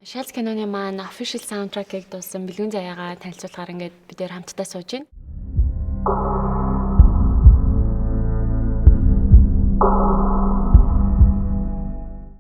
Шалц киноны маань official soundtrack-ыг дуусан Бэлгүн заяагаа танилцуулахаар ингээд бид нэр хамтдаа сууж байна.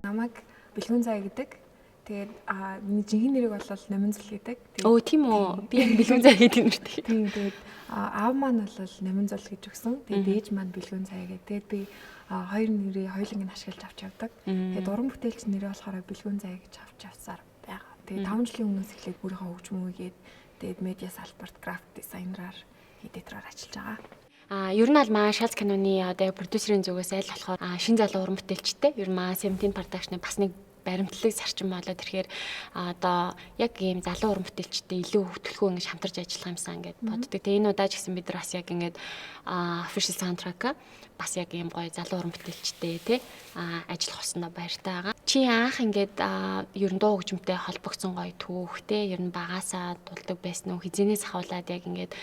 Намайг Бэлгүн заяа гэдэг. Тэгээд миний жинхэнэ нэрийг бол Номинзол гэдэг. Өө тийм үү. Би Бэлгүн заяа гэдэг нэртэй. Тийм тэгээд аав маань бол Номинзол гэж өгсөн. Тэгээд ээж маань Бэлгүн заяа гэдэг. Тэгээд би хоёр нэрийг хоёуланг нь ашиглаж авч явдаг. Тэгээд уран бүтээлч нэрээ болохоор Бэлгүн заяа гэж авч явсаар байгаа. Тэгээд 5 жилийн өмнөөс эхлээд өөрийнхөө хөгжмөөгээд тэгээд медиа салбарт график дизайнераар эдитороор ажиллаж байгаа. Ер нь аль маа Шалц киноны одоо продюсерийн зүгээс аль болохоор шин залуу уран бүтээлчтэй. Ер нь маа 17 production-ы бас нэг баримтлаг зарчим болоод ирэхээр одоо яг ийм залуу уран бүтээлчтэй илүү хөтөлбөргүй ингэж хамтарч ажиллах юмсан ингээд боддог. Тэгээ энэ удаа ч гэсэн бид нар бас яг ингээд official soundtrack бас яг ийм гоё залуу уран бүтээлчтэй тий ажиллах хуснаа баяртай байгаа. Чи анх ингээд ер нь дуу хөгжмөнтэй холбогдсон гоё түүх тий ер нь багасаа дулдаг байсан уу? Хизэнээс ахуулаад яг ингээд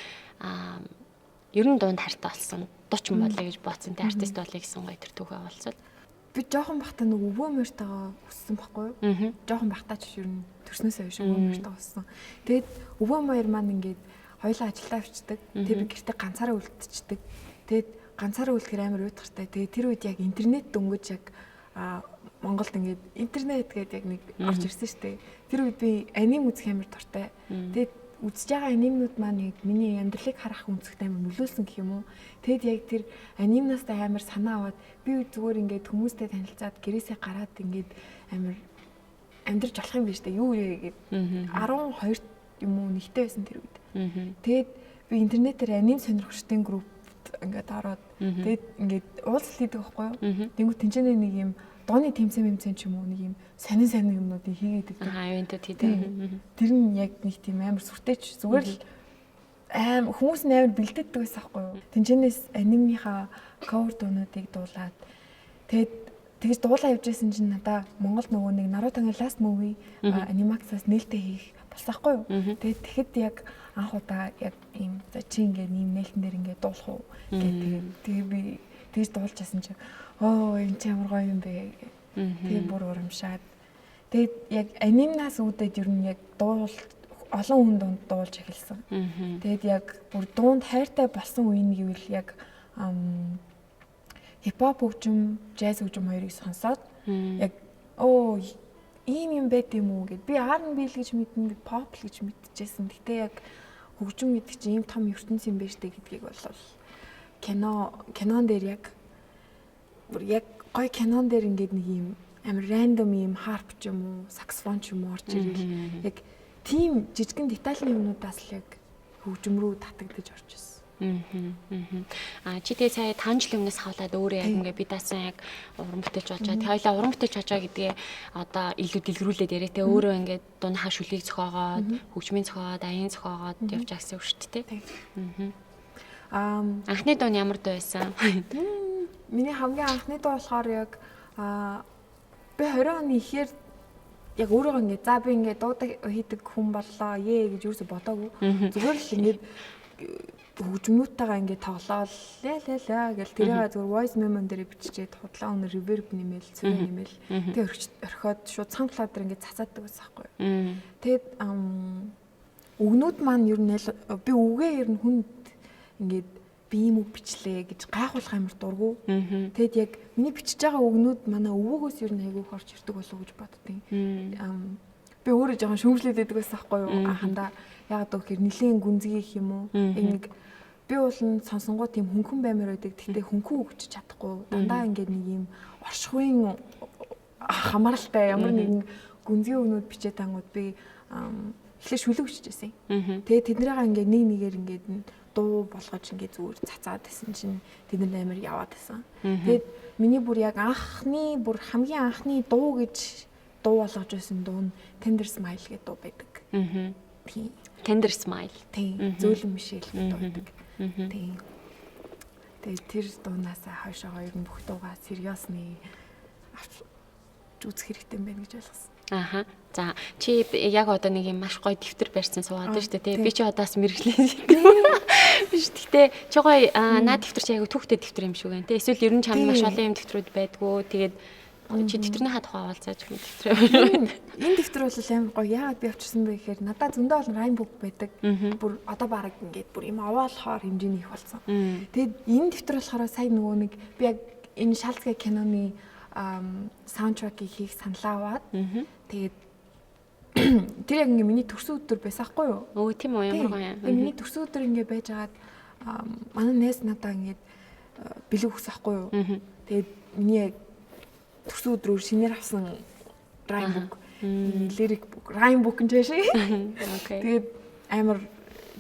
ер нь дунд хайртай болсон. Дуч юм болоо гэж бодсон тий артист болъё гэсэн гоё тэр түүхээ олцвол. Би жоохон бахта нэг өвөө мөртөөгөө өссөн байхгүй юу? Жоохон бахтаа ч ер нь төрснөөсөө биш өвөө мөртөө өссөн. Тэгээд өвөө маяр маань ингээд хоёулаа ажилдаа авчдаг. Тэгээд би гэртээ ганцаараа үлдчихдэг. Тэгээд ганцаараа үлдэхэр амар уйтгартай. Тэгээд тэр үед яг интернет дөнгөж яг Монголд ингээд интернет гэдэг яг нэг орж ирсэн шүү дээ. Тэр үед би аним үзэх амар дуртай. Тэгээд үзэж байгаа анимнууд маань яг миний амьдралыг харах өнцгт амар нөлөөлсөн гэх юм уу. Тэгэд яг тэр анимнаас амар санаа аваад би зүгээр ингээд хүмүүстэй танилцаад гэрээсээ гараад ингээд амар амьдрч болох юм биш үү? Юу вэ гэд 12 юм уу нэгтэй байсан тэр үед. Тэгэд би интернетээр аним сонирхчдын группт ингээд ороод тэгэд ингээд уулзалт хийдэг байхгүй юу? Тэнгүү тэнцэнэ нэг юм дооны тэмцээн ч юм уу нэг юм сонин юмнуудыг хийгээд өгдөг. Ивентүүд хийдэг. Тэр нь яг нэг тийм амар сүртэйч зүгээр л хүмүүс нь амар бэлдээдэг байсан байхгүй юу. Тэнцэнээс анимныхаа cover дуунуудыг дуулаад тэгж дуулаа явж байсан чинь надаа Монгол нөгөө нэг Naruto-гийн last movie анимацаас нээлттэй хийх болсоохгүй юу. Тэгэхэд яг анх удаа яг ийм за чи ингээд ийм нээлтэн дээр ингээд дуулах уу гэдэг. Тэгээ би тэгж дуулчихсан чинь энэ ч ямар гоё юм бэ. Тэгээ бүр урамшаад. Тэгээд яг анимнаас үүдээд ер нь яг олон хүн дунд дуулж эхэлсэн. Тэгээд яг бүр дунд хайртай болсон үе нь гэвэл яг хипхоп хөгжим, джаз хөгжим хоёрыг сонсоод яг ийм юм байт юм уу гэд би R&B л гэж мэднэ, pop л гэж мэдчихсэн. Гэтэ яг хөгжим гэдэг чинь ийм том ертөнц юм байна штэ гэдгийг бол кинон дээр яг гоё кинон дээр ингээд нэг юм амар рандом юм харп ч юм уу, саксофон ч юм уу орж ирэл яг тийм жижигэн детальны юмнуудаас л яг хөгжим рүү татагдаж орж ирсэн. Чи тэгээ сая 5 жилийн өмнөөс хавлаад өөрөө яг ингээд би даасан яг уран бүтээлч болж байгаа. Тэгээ хоёлаа уран бүтээлч болж байгаа гэдгээ одоо илүү дэлгэрүүлээд яриа. Тэгээ өөрөө ингээд дундаа шүлгийг зохиогоод, хөгжмийн зохиогоод, аян зохиогоод явж байгаа гэсэн үг шүү дээ. Анхны дуу нь ямар дуу байсан? Миний хамгийн анхны дуу болохоор яг би 20 оны ихээр яг өөрөө ингээд за би ингээд дуудаг хийдэг хүн боллоо гэж юусо бодоогүй. Зүгээр л ингээд хөгжмөдтэйгээ ингээд тоглоол ла гэл тэрийг зүгээр voice memo дээр биччихээд худлаа өнөр reverb нэмэл, цэвэр нэмэл тэгээ орхиод шууд SoundCloud дээр ингээд цацаадаг байсан байхгүй юу. Тэгээд өгнүүд маань ер нь би үгээ ер нь хүнд ингээд би юм уу бичлээ гэж гайхуулах амар дургу. Тэгэд яг миний бичиж байгаа өгнүүд манай өвөөгөөс ер нь айгүйх орж ирдэг болов уу гэж боддیں۔ Би өөрөө жоохон шүүмжлээд байдаг байсан байхгүй юу анхандаа. Ягаад гэвэл нэлийн гүнзгий их юм уу? Нэг би бол сонсонгоо тийм хөнгөн баймаар байдаг. Гэхдээ хөнгөн өгч чадахгүй. Дандаа ингээд нэг юм оршихуйн хамааралтай ямар нэгэн гүнзгий өгнүүд бичээд тангууд би эхлээ шүлэг бичижсэн. Тэгээд тэднийгээ ингээд нэг нэгээр ингээд дуу болгож ингээд зүгээр цацаад байсан чинь тэд нар амар яваад байсан. Тэгээд миний бүр яг хамгийн анхны дуу гэж дуу болгож байсан дуу нь Tender Smile гэдэг дуу байдаг. Тийм. Tender Smile. Тийм. Зөөлөн Мишель гэдэг дуу байдаг. Тийм. Тэгээд тэр дуунаасаа хойшоо ер нь бүх дуугаа сериосны авч үзэх хэрэгтэй байна гэж ойлгосон. За чи яг одоо нэг юм маш гоё дэвтэр барьсан суугаад байна шүү дээ. Би чи одоос мэрэгчлээ. Биш гэхдээ чи гоё наад дэвтэр чи яг түүхтэй дэвтэр юм шиг байна. Тэ эсвэл ер нь чам маш олон юм дэвтрүүд байдгүй. Тэгээд Чи дэвтэрнийхаа тухай хаваалцаач юм. Энэ дэвтэр бол амар гоё. Яагаад би авчирсан бэ гэхээр надад зөндөө бол райм бук байдаг. Бүр одоо бараг ингээд бүр юм аваалахаар хэмжээний их болсон. Тэгээд энэ дэвтэр болохоор сая нөгөө нэг би яг энэ шалцгай киноны саундтрекийг хийх саналаа аваад тэгээд тэр яг ингээ миний төрсөн өдөр байсаахгүй юу? Өө тийм үү, ямар гоё юм. Миний төрсөн өдөр ингээ байж хагаад манай нээс надаа ингээд бэлэг өгсөхгүй юу? Тэгээд миний төрсөн өдрөөр шинээр авсан райм бук, лирик бук, райм бук энэ шиг. Тэгээд амар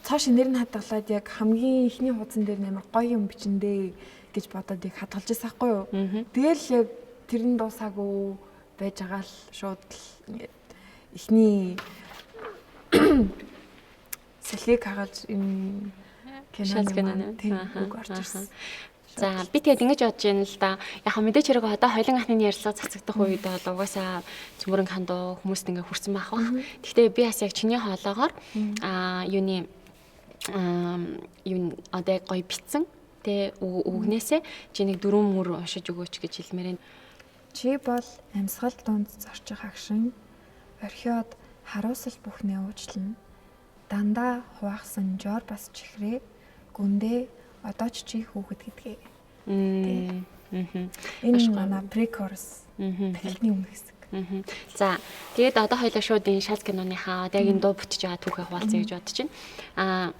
цоо шинээр нь хадгалаад яг хамгийн ихний хуудсан дээр амар гоё юм бичэндээ гэж бодоод яг хадгалж байсан хгүй юу. Тэгэл яг тэр нь дуусаагүй байж байгаа л шууд ингээд ихний сэлгийг хагалж энэ киноны тийм үг орж ирсэн. За би тэгээд ингэж бодож байна л да. Яг мэдээч хэрэг одоо хоёлын анхны ярьцлага цацагдах үед бол угаасаа цөмөрөн хандуу хүмүүст ингээ хүрсэн байх бах. Гэхдээ би бас яг чиний хоолоогоор юуны одоо яг гоё битсэн тэ үгнээсээ чи нэг дөрвөн мөр уншиж өгөөч гэж хэлмээр байна. Чи бол амьсгал дунд зорчих агшин орхиод харуусал бүхнээ уучлана. Дандаа хуваахсан жор бас чихрээ гүндээ одоо ч чи хүүхэд гэдгээ. Энэ манай pre-chorus тахилтны өмнө хэсэг. За тэгээд одоо хоёлаа шууд энэ шалц киноныхаа одоо яг энэ дуу бүтэж байгаа түүхээ хуваалцъя гэж бодож байна.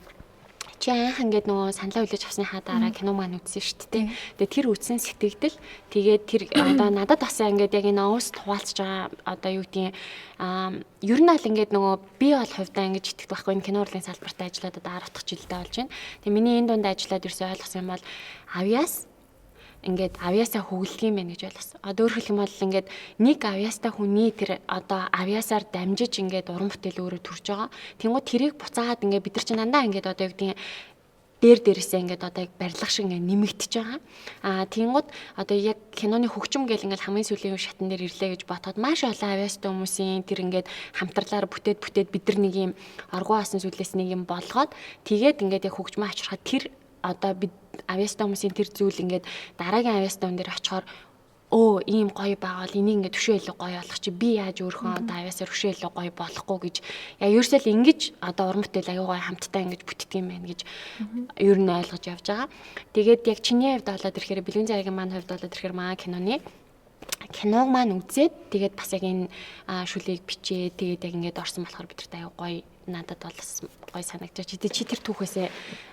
Чи анх ингээд нөгөө саналаа хүлээж авсныхаа дараа кино маань үзсэн шүү дээ. Тэгээ тэр үзсэн сэтгэгдэл тэгээд тэр одоо надад бас ингээд яг энэ оос хуваалцж байгаа одоо юу гэдгийг ер нь аль ингээд нөгөө би бол хувьдаа ингэж итгэх байхгүй энэ кино урлын салбарт ажиллаад одоо 10 дахь жилдээ болж байна. Тэгээ миний энэ дунд ажиллаад ирсэн ойлгосон юм бол ингээд авьяасаа хөглөх юм байна гэж ойлгосон. Одоо өөрөөр хэлэх юм бол ингээд нэг авьяастай хүний тэр одоо авьяасаар дамжиж ингээд уран бүтээл өөрөө төрж байгаа. Тэнгууд тэрийг буцаагаад ингээд бид нар чинь дандаа ингээд одоо юу гэдэг дээрээсээ ингээд одоо яг барилга шиг ингээд нэмэгдэж байгаа. Тэнгууд одоо яг киноны хөгжим гэл ингээд хамгийн сүүлийн шатн дээр ирлээ гэж бодоход маш олон авьяастай хүмүүсийн тэр ингээд хамтралаар бүтээд бид нар нэг юм аргуу асан сүлээс нэг юм болгоод тэгээд ингээд яг хөгжмөө авчрахад тэр одоо бид авьяастай хүмүүсийн тэр зүйл ингээд дараагийн авьяастай хүн дээр очихоор ийм гоё байгаал энийг ингээд төшөө илүү гоё болгох чи би яаж өөрхөн одоо авьяасаар төшөө илүү гоё болохгүй гэж яа ерөөсөө л ингэж одоо уран бүтээл аюу гоё хамтдаа ингэж бүтдэг юм байна гэж ер нь ойлгож явж байгаа. Тэгээд яг чиний хувьд болоод ирэхээр бэлгийн цагийн маань хувьд болоод ирэхээр маа киног маань үзээд тэгээд бас яг энэ шүлэгийг бичээ тэгээд яг ингээд орсон болохоор бидэрт аюу гоё надад бол гоё санагдаж чи тэр түүхээсээ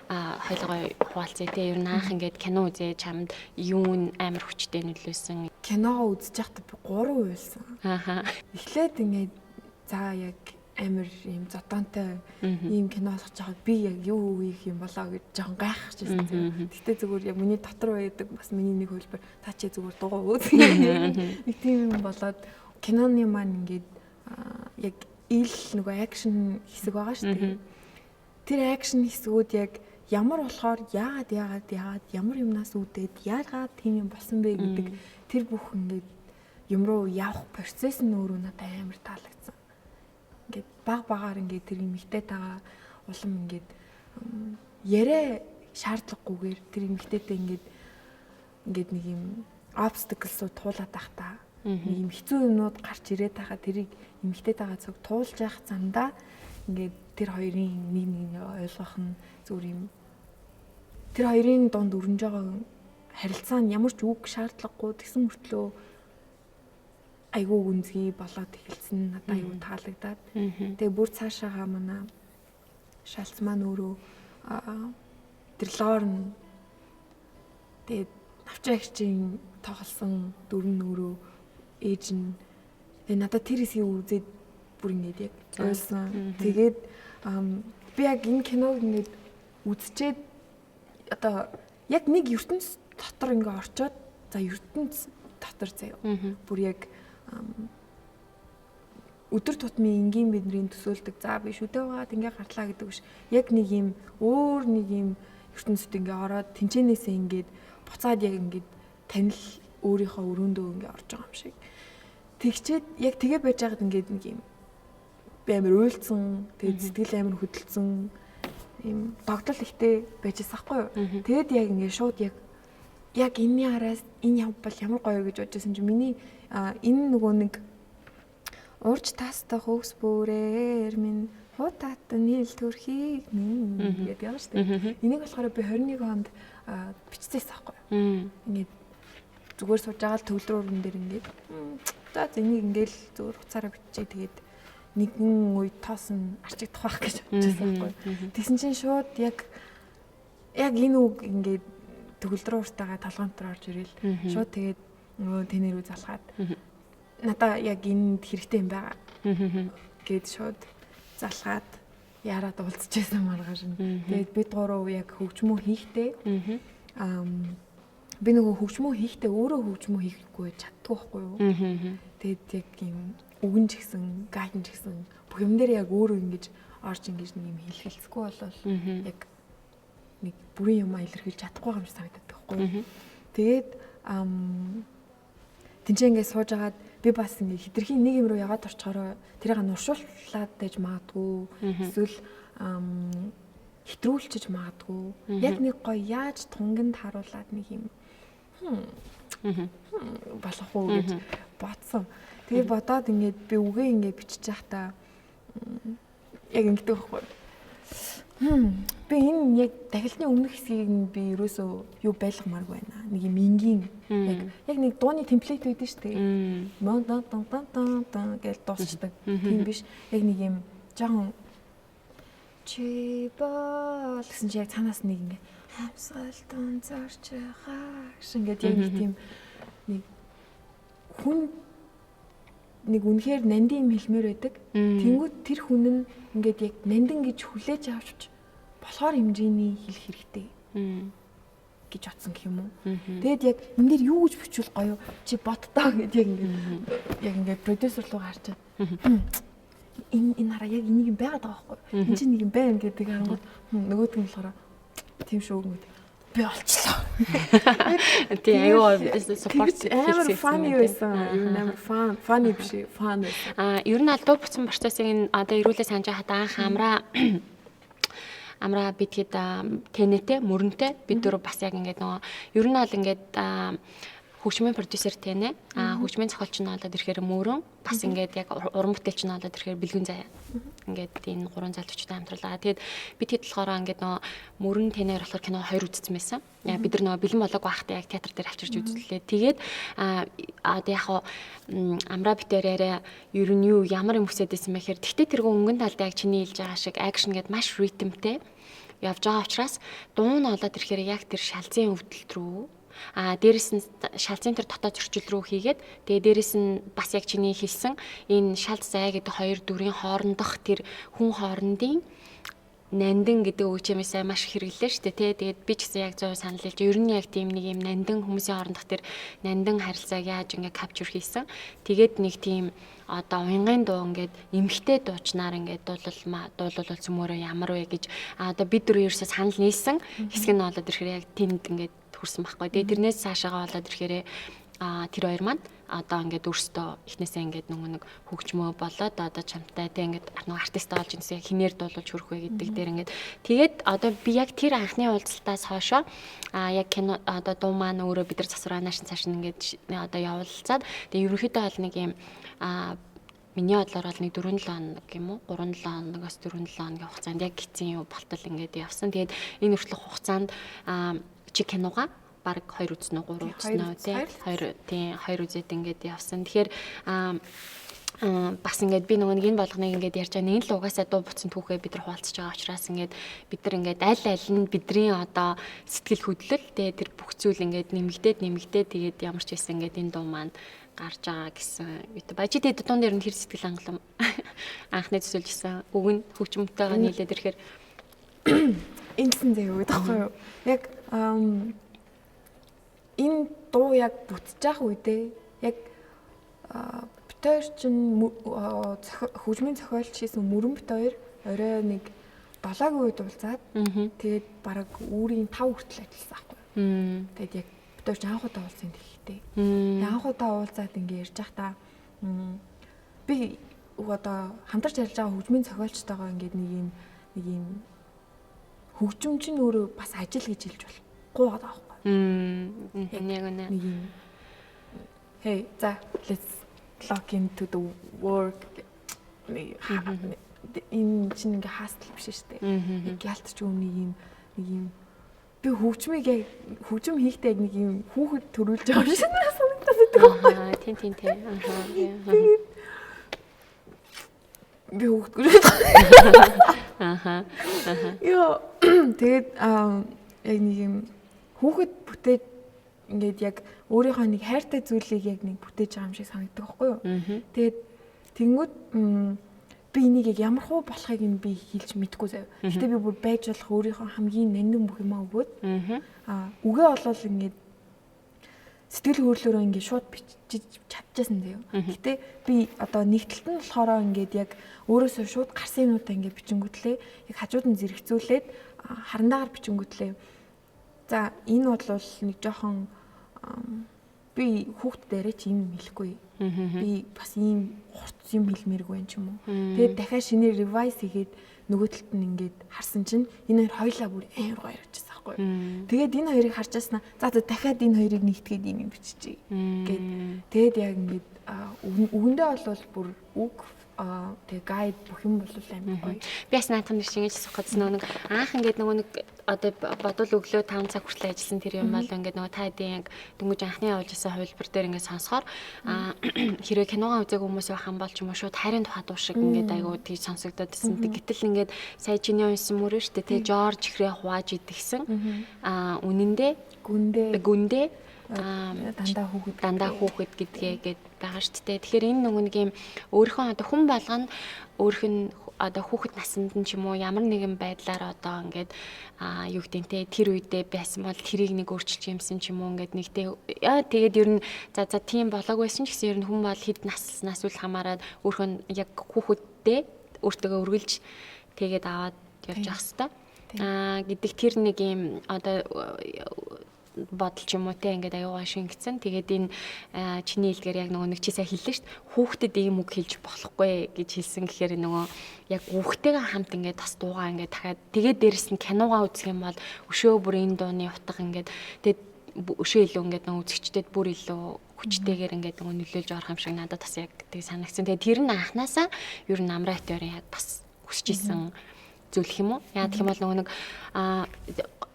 хоёлоо гоё хуваалцъя те ер нь анх ингээд кино үзээ чамд юун амар хүчтэй нөлөөсөн. Киногоо үзэж байхдаа би 3 уйлсан. Эхлээд ингээд за яг амар юм зодонтой ийм кино олгож байгаад би яг юу хийх юм болоо гэж жоохон гайхаж байсан. Гэтэ зүгээр яг миний дотор байдаг бас миний нэг хөлбөр та чи зүгээр дугуй үз. Нэг тийм юм болоод киноны маань ингээд яг ил нөгөө акшн хэсэг байгаа шүү дээ. Тэр акшн хэсгүүд яг ямар болохоор яагаад ямар юмнаас үүдээд яагаад тийм юм болсон бэ гэдэг тэр бүх ингээд юм руу явах процесс нь өөрөө надад амар таалагдсан. Ингээд багаар ингээд тэр эмэгтэйтэйгээ улам ингээд яриа шаардлагагүйгээр тэр эмэгтэйтэй ингээд нэг юм obstacles-ууд туулаад байхдаа нэг юм хэцүү юмнууд гарч ирээд байхад тэрийг эмэгтэйтэйгээ зөв туулж явах замдаа ингээд тэр хоёрын нэг ойлгох нь зүгээр юм. Тэр хоёрын дунд өрнөж байгаа харилцаа нь ямар ч үг шаардлагагүй тэгсэн мөртлөө айгүй гүнзгий болоод эхэлсэн надад айгүй таалагдаад. Тэгээ бүр цаашаага манай шалц маань өөрөө тэр лорн тэгээ навчаагчийн тоглосон дөрөв нөрөө ээж нь тэгээ надад тэр хэсгийг үзээд бүр ингэж яг ойлсон. Тэгээд би яг энэ киног ингэж үзчихэд одоо яг нэг ертөнц дотор ингээ орчоод за ертөнц дотор заяа. Бүр яг өдөр тутмын энгийн бидний төсөөлдөг за биш үдээгээд ингээ гарлаа гэдэг биш. Яг нэг юм өөр нэг юм ертөнцид ингээ ороод тэнцэнээсээ ингээд буцаад яг ингээд танил өөрийнхөө өрөөндөө ингээ орж байгаа юм шиг. Тэгчээд яг тэгээ байж байгаад ингээд нэг юм би амар уйлцсан, тэгээд сэтгэл амар хөдөлсөн юм догдол ихтэй байж байгаа байхгүй юу. Тэгэд яг ингээ шууд яг яг энэний араас энэ явбал ямар гоё гэж бодчихсон чи миний энэ нөгөө нэг урж тастах хөөс бүрээр минь хутаатан нийл төрхийг минь гэдэг яваа шүү дээ. Энийг болохоор би 21 онд биччихсэн байхгүй юу. Ингээд зүгээр сууж байгаа л төвлөр уран дээр ингээд за энийг ингээл зүгээр хуцаараа биччихээ тэгээд нэгэн үед тоосон арчигдах байх гэж бодчихсан байхгүй юу. Тэгсэн чинь шууд яг энэ үг ингээд төгөлдрөө уртаага толгоонтор орж ирэл шууд тэгээд нөгөө тэнэр үү залгаад надаа яг энд хэрэгтэй юм байгаа гэд шууд залгаад яраад уулзчихсан маргааш нь. Тэгээд бид гурав яг хөгжмөө хийхдээ би нөгөө хөгжмөө хийхдээ өөрөө хөгжмөө хийхгүй чаддгүй байхгүй юу. Тэгээд яг юм үгэн ч гэсэн гайдэн ч гэсэн бүх юм дээр яг өөрөө ингэж орж ингэж нэг юм хэлхэлцэхгүй болол яг нэг бүрийн юм илэрхийлж чадахгүй юм шиг санагдаад байхгүй юу. Тэгээд тэнцээ ингээд сууж агаад би бас ингээд хитрхийн нэг юм руу яваад орчхороо тэрийг нуршууллаад дэж магадгүй эсвэл хэтрүүлчиж магадгүй яг нэг гоё яаж тунганд харуулад нэг юм болох уу гэж бодсон. Тэгээ бодоод ингээд би үгээ ингээд бичиж байхдаа яг ингэдэг байхгүй. Би энэ яг дахилтны өмнөх хэсгийг нь би ерөөсөө юу байлгамааргүй байна. Нэг юм энгийн яг нэг дууны темплейт байдаг шүү дээ. Мон гэж дуусчдаг. Тийм биш. Яг нэг юм жоохон чи бол гэсэн чи яг цаанаас нэг ингэ хамсгалтун зарч байгаа шингээд яг нэг тийм нэг хүн нэг үнэхээр нандин юм хэлмээр байдаг. Тэнгүүд тэр хүн нь ингээд яг нандин гэж хүлээж авч болохоор хэмжээний хэлэх хэрэгтэй гэж бодсон гэх юм уу. Тэгэд яг энэ дээр юу гэж бичвэл гоё чи боддоо гэдэг яг ингээд продюсер руу гарчаад энэ хараа яг энийг юм байгаад байгаа байхгүй. Энд чинь нэг юм байна гэдэг харангууд нөгөөд нь болохоор тийм шүү гэдэг. Би олчлоо. Тийм аюу support амар funny байсан. Амар funny биш fun. Ер нь аль дуу буцсан процессыг одоо ирүүлээ санаж хаад анх амраа битгэд тэнэтэй мөрөнтэй бид дөрөв бас яг ингээд нөгөө ер нь бол ингээд хөгжмийн продюсер тэнэ хөгжмийн зохиолч нь болоод ирэхээр мөрөн бас ингээд яг уран бүтээлч нь болоод ирэхээр бэлгүн заяа ингээд энэ гурван залуучтай хамтралаа. Тэгээд бид хэд болохоор ингээд нөгөө мөрөн тэнээр болохоор кино 2 үзсэн байсан. Яг бид нар нөгөө бэлэн болоогүй байхдаа яг театр дээр авчирч үзлээ. Тэгээд одоо яг амраа битээрээ ер нь юу ямар юм хүсэж байсан бэ гэхээр тэгтээ тэргүй өнгөн талд яг чиний хэлж байгаа шиг акшн гээд маш ритмтэй явж байгаа учраас дуу нь олоод ирэхээр яг тэр шалзын өвдөлт рүү дээрэс нь шалзын тэр дотоод зөрчил рүү хийгээд тэгээ дээрэс нь бас яг чиний хэлсэн энэ шалз зай гэдэг хоёр дүрийн хоорондох тэр хүн хоорондын нандин гэдэг үг чимээсээ маш хэрэглээ шүү дээ. Тэгээд би ч гэсэн яг 100% санал хэлж ер нь яг тийм нэг юм нандин хүмүүсийн хоорондох тэр нандин харилцааг яаж ингээ капчур хийсэн. Тэгээд нэг тийм одоо уянгын дуу ингээд эмхтэй дуучнаар ингээд дуулал цөмөрөө ямар вэ гэж одоо бид дөрөв ерөөсөө санал нийлсэн хэсэг нь болоод ирэхээр яг тэнд ингээд хүрсэн байхгүй. Тэгээ тэрнээс цаашаага болоод ирэхээр тэр хоёр маань одоо ингээд өөрсдөө эхнээсээ ингээд нэг хөгжмөө болоод одоо чамтай тэг ингээд нэг артист олж инээсээ хинээр дуулуулж хөрөх вэ гэдэг дээр ингээд тэгээд одоо би яг тэр анхны уулзалтаас хойшоо яг кино одоо дуу маань өөрөө бид нар засвараа наашин цааш ингээд одоо явуулцаад тэгээ ерөнхийдөө бол нэг юм миний бодлоор бол нэг 4-7 хоног юм уу 3-7 хоногоос 4-7 хоногийн хугацаанд яг гизэн юу болтол ингээд явсан. Тэгээд энэ хүртэлх хугацаанд чи киногаа баг 2 үзнэ 3 үзнэ тий 2 үзээд ингээд явсан. Тэгэхээр бас ингээд би нөгөө нэг энэ болгоныг ингээд ярьж байгаа нэг л угаасаа дуу буцсан түүхээ бид нар хуваалцаж байгаа учраас ингээд бид нар ингээд аль нь бидний одоо сэтгэл хөдлөл тий тэр бүх зүйл ингээд нэмэгдээд тэгээд ямар ч байсан ингээд энэ дуу маань гарч байгаа гэсэн үү. Бажид дуун дээр нь хэр сэтгэл хангалуун анхны төсөөлжсэн үг нь хөгжмөнтэйгээ нийлээд ирэхээр энэсэн заяа гэдэг байхгүй юу. Яг энэ дуу яг бүтэж явах үедээ яг битээр чинь хөгжмийн зохиолч хийсэн мөрөн бит хоёр орой нэг 7-гийн үед уулзаад тэгээд бараг үүрийн 5 хүртэл ажилласан байхгүй юу. Тэгээд яг битээр чинь анх удаа уулзсан тэгэхтэй. Анх удаа уулзаад ингэ ярьж байхдаа би одоо хамтарч ажиллаж байгаа хөгжмийн зохиолчтойгоо ингээд нэг юм хөгжим чинь өөрөө бас ажил гэж хэлж болохгүй байгаа байхгүй. Яг үнэ. Нэг юм hey за let's lock into the work энэ чинь ингээ хаастал биш шүү дээ. Яг ялтч өмнө нэг юм би хөгжим хийхдээ яг нэг юм хүүхэд төрүүлж байгаа шиг санагдаад байдаг. Тийм. Би хүүхэд. Яа тэгээд яг нэг юм хүүхэд бүтээж ингээд яг өөрийнхөө нэг хайртай зүйлийг яг нэг бүтээж байгаа юм шиг санагддаг байхгүй юу? Тэгээд тэнгууд би энийг яг ямар хуу болохыг нь би хэлж мэдэхгүй заяа. Гэтэ би бүр байж болох өөрийнхөө хамгийн нандин бүх юмаа өгөөд үгээ олвол ингээд сэтгэл хөдлөлөөрөө ингээд шууд бичиж чадчихсан заяа. Гэтэ би одоо нэгдэлт нь болохоор ингээд яг өөрөөсөө шууд гарсан юмудаа ингээд бичингүүтлээ яг хажууд нь зэрэгцүүлээд харандаагаар бичингүүтлээ. За энэ бол нэг жоохон би хүүхдүүдээрээ ч юм хэлэхгүй. Би бас ийм хурц юм хэлмээргүй юм ч юм уу. Тэгээд дахиад шинээр revise хийгээд нөгөө талд нь ингээд харсан чинь энэ хоёр хоёлаа бүр амар гоё харагдчихсан байхгүй. Тэгээд энэ хоёрыг харчааснаа за дахиад энэ хоёрыг нэгтгээд юм биччихье гэд. Тэгээд яг ингээд үгэндээ бол бүр үг тэгээ гайд бүх юм бол амар гоё. Би бас наадхан нэг шингээж асуух гэсэн нэг анх ингээд нөгөө нэг одоо бодвол өглөө 5 цаг хүртэл ажилласан тэр юм бол ингээд нөгөө та хэдийн яг дөнгөж анхны явуулж байсан хувилбар дээр ингээд сонсохоор хэрвээ киногаа үзег хүмүүс байхan бол ч юм уу шууд хайрын тухай дуу шиг ингээд айгуу тийж сонсогдоод байсан. Гэтэл ингээд сая чиний унсан мөрөө штэ тэ Жорж ихрээ хувааж идэгсэн. Үнэндээ гүндээ дандаа хүүхэд гэдгээд байгаа шүү дээ. Тэгэхээр энэ нөгөө нэг юм өөрийнхөө одоо хүн болгоно өөрх нь одоо хүүхэд наснд нь ч юм уу ямар нэгэн байдлаар одоо ингээд юу гэдэнтэй тэр үедээ байсан бол тэрийг нэг өөрчилж юмсан ч юм уу ингээд нэгтэй тэгээд ер нь за тийм болоог байсан ч гэсэн ер нь хүн бол хэд наснаас үл хамааран өөрхөн яг хүүхэдтэй өөртөө үргэлж тэгээд аваад явж явах хэвээр гэдэг тэр нэг юм одоо бодол ч юм уу те ингээд аюугаа шингэцэн. Тэгээд энэ чиний хэлгээр яг нөгөө нэг чи сайн хэллээ шүү дээ. Хүүхдэд ийм үг хэлж болохгүй гэж хэлсэн гэхээр нөгөө яг хүүхдтэйгээ хамт ингээд бас дуугаа ингээд дахиад тэгээд дээрэс нь киногаа үзэх юм бол өшөө бүр энэ дууны утга ингээд тэгээд өшөө илүү ингээд нөгөө үзэгчдэд бүр илүү хүчтэйгээр ингээд нөгөө нөлөөлж орох юм шиг надад бас яг тэг санагдсан. Тэгээд тэр нь анханасаа ер нь Амраа теорийн яг бас хүсэж исэн зүйл юм уу? Яа гэх юм бол нөгөө нэг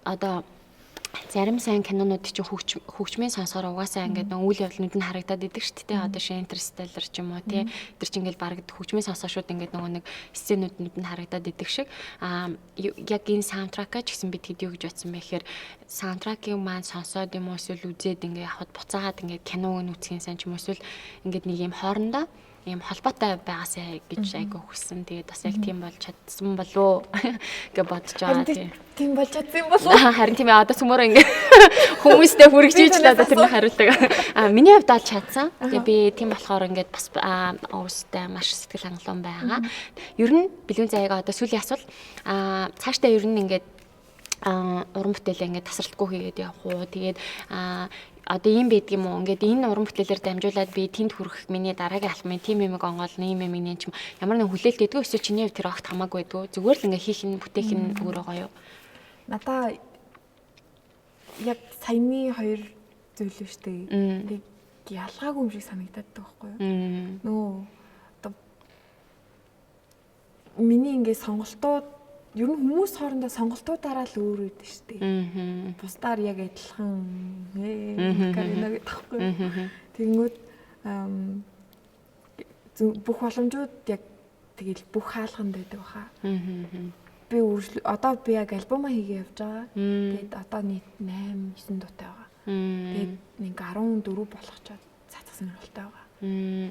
одоо зарим сайн кинонууд чинь хөгжмийн сонсоор угаасаа ингээд нэг үйл явдлууд нь харагдаад идэг шүү дээ. Одоо шин Interstellar ч юм уу тий. Тэр чинь ингээд баг хөгжмийн сонсоошууд ингээд нөгөө нэг сценүүд нь харагдаад идэг шиг. Яг энэ саундтракаа ч гэсэн бид хэд юу гэж бодсон бэ гэхээр саундтракийг маань сонсоод юм уу эсвэл үзээд ингээд явахад буцаагаад ингээд киног нь үзэх юм сайн ч юм уу эсвэл ингээд нэг юм хоорондоо ийм холбоотой байгаасаа гэж айгу хүссэн. Тэгээд бас яг тийм болж чадсан болов гэж бодож байгаа тийм. Тийм болж чадсан болов. Харин тийм ээ одоо сүмөрөө ингэ хүмүүстэй хүргэж ижлээ одоо тэрний хариултыг. Миний хувьд бол чадсан. Тэгээд би тийм болохоор ингээд бас уустай маш сэтгэл хангалуун байгаа. Ер нь бэлэн заяага одоо сүүлийн асуул цаашдаа ер нь ингээд уран бүтээлээ ингээд тасралтгүй хийгээд явах уу. Тэгээд одоо ийм байдаг юм уу? Ингээд энэ уран бүтээлээр дамжуулаад би тэнд хүрэх миний дараагийн алхмын тим юмэг онгоолно, ийм юм ийм ч ямар нэг хүлээлт өгдөгөө эсвэл чиний хувьд тэр огт хамаагүй байдгүй. Зүгээр л ингээд хийх нь бүтээх нь өөр байгаа юу? Надаа яг саяны хоёр зүйл шүү дээ. Тэг ялгаагүй юм шиг санагдаад байгаа байхгүй юу? Нөө одоо миний ингээд сонголтууд ер нь хүмүүс хоорондоо сонголтуудаараа л өөр үүд шүү дээ. Бусдаар яг адилхан карина гэдэг таахгүй. Тэгэнгүүт бүх боломжууд яг тэгэл бүх хаалганд байдаг баха. Би одоо би яг альбомаа хийгээ явж байгаа. Тэгээд одоо нийт 8 9 дуутай байгаа. Тэгээд нэг 14 болох ч цацах сонирхолтой байгаа.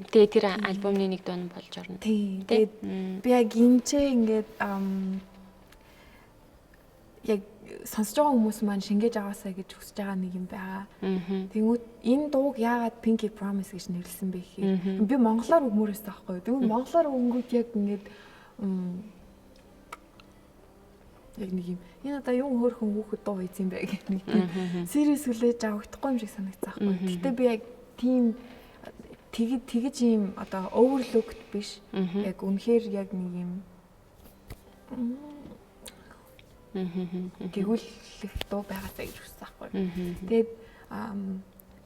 Тэгээд тэр альбомны нэг дуу нь болж орно. Тэгээд би яг энэчээ ингээд яг сонсож байгаа хүмүүс маань шингээж аваасаа гэж хүсэж байгаа нэг юм байгаа. Тэнгүүт энэ дууг яагаад Pinky Promise гэж нэрлсэн бэ гэхээр би монголоор өгмөрөөс таахгүй. Тэгвэл монголоор өнгөд яг ингээд яг нэг юм энэ одоо юу хөөрхөн хүүхэд дуу хийсэн бэ гэх нэг тийм serious хүлээж авахдахгүй юм шиг санагцсан байхгүй. Гэтэ би яг тийм тэгэж юм одоо overlooked биш. Яг үнэхээр яг нэг юм Тэгүүлэх дуу байгаасаа гэж хүссэн байхгүй. Тэгээд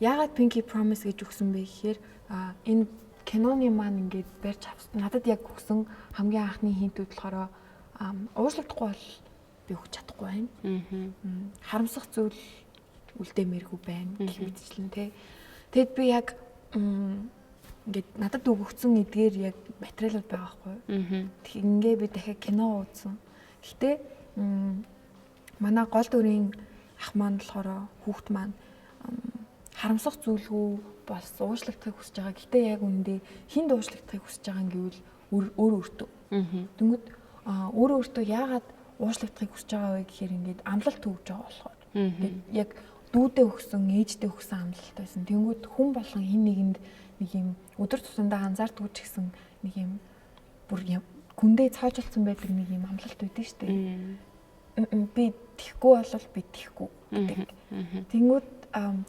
яагаад Pinky Promise гэж өгсөн бэ гэхээр энэ киноны маань ингээд барьж авсан. Надад яг өгсөн хамгийн анхны хинтүүд болохоор уушлагдахгүй бол би өгч чадахгүй байна. Харамсах зүйл үлдээмээргүй байна гэх мэтчлэн тий. Тэгэд би яг ингээд надад өгөгдсөн эдгээр яг материалууд байгаа байхгүй. Ингээ би дахиад кино үзсэн. Гэхдээ манай гол дүрийн ах маань болохоор хүүхд маань харамсах зүйлгүй бас уушлагдахыг хүсэж байгаа. Гэхдээ яг үндэ хинд уушлагдахыг хүсэж байгаа юм гэвэл өөр өөртөө. Тэнгүүд өөр өөртөө яагаад уушлагдахыг хүсэж байгаа вэ гэхээр ингээд амлалт төвж байгаа болохоор. Яг дүүдээ өгсөн, ээждээ өгсөн амлалт байсан. Тэнгүүд хүн болгон хин нэгэнд нэг юм өдөр тутамдаа анзаардгүй ч гэсэн нэг юм бүр гүндээ цаажуулсан байдаг нэг юм амлалт үүдэн штэ. Би тэхгүй болвол би тэхгүй гэдэг. Тэнгүүд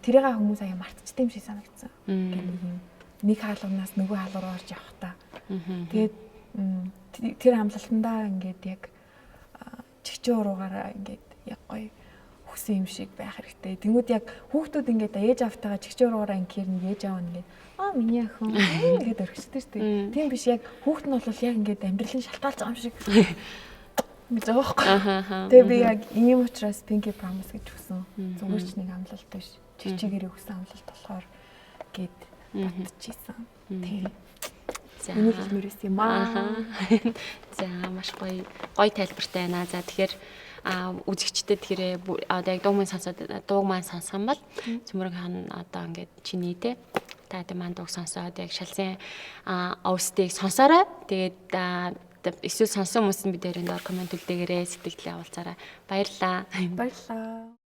тэрийг хүмүүс аяа мартчихдээ юм шиг санагдсан. Нэг юм нэг хаалганаас нөгөө хаалга руу орж явах та. Тэгээд тэр амлалтандаа ингээд яг чигчээ уруугаараа ингээд яг гоё хүсэн юм шиг байх хэрэгтэй. Тэнгүүд яг хүүхдүүд ингээд ээж автайгаа чигчээ уруугаараа ингээд ээж аав ингээд миний охин ингээд өргөжтэй шүү дээ. Тийм биш яг хүүхд нь бол яг ингээд амьдралын шалтгаалж байгаа юм шиг мэдэж байгаа байхгүй. Тэгээ би яг ийм учраас Pinky Promise гэж өгсөн. Зүгээр ч нэг амлалт биш. Чичигээрээ өгсөн амлалт болохоор гээд батчихсан. Тэгээ. Миний хэлмээрээс юм аа. За маш гоё тайлбартай байна. За тэгэхээр үзэгчдэд тэгэхээр одоо яг дууг маань сонссон бол Цөмрөг хаан одоо ингээд чиний те та маань дууг сонсоод яг шалсын OST-ийг сонсороо. Тэгээд эсвэл сонсон хүмүүс нь бид дээр энэ коммент үлдээгээрээ сэтгэлдээ явуулцаарай. Баярлалаа. Баярлалаа.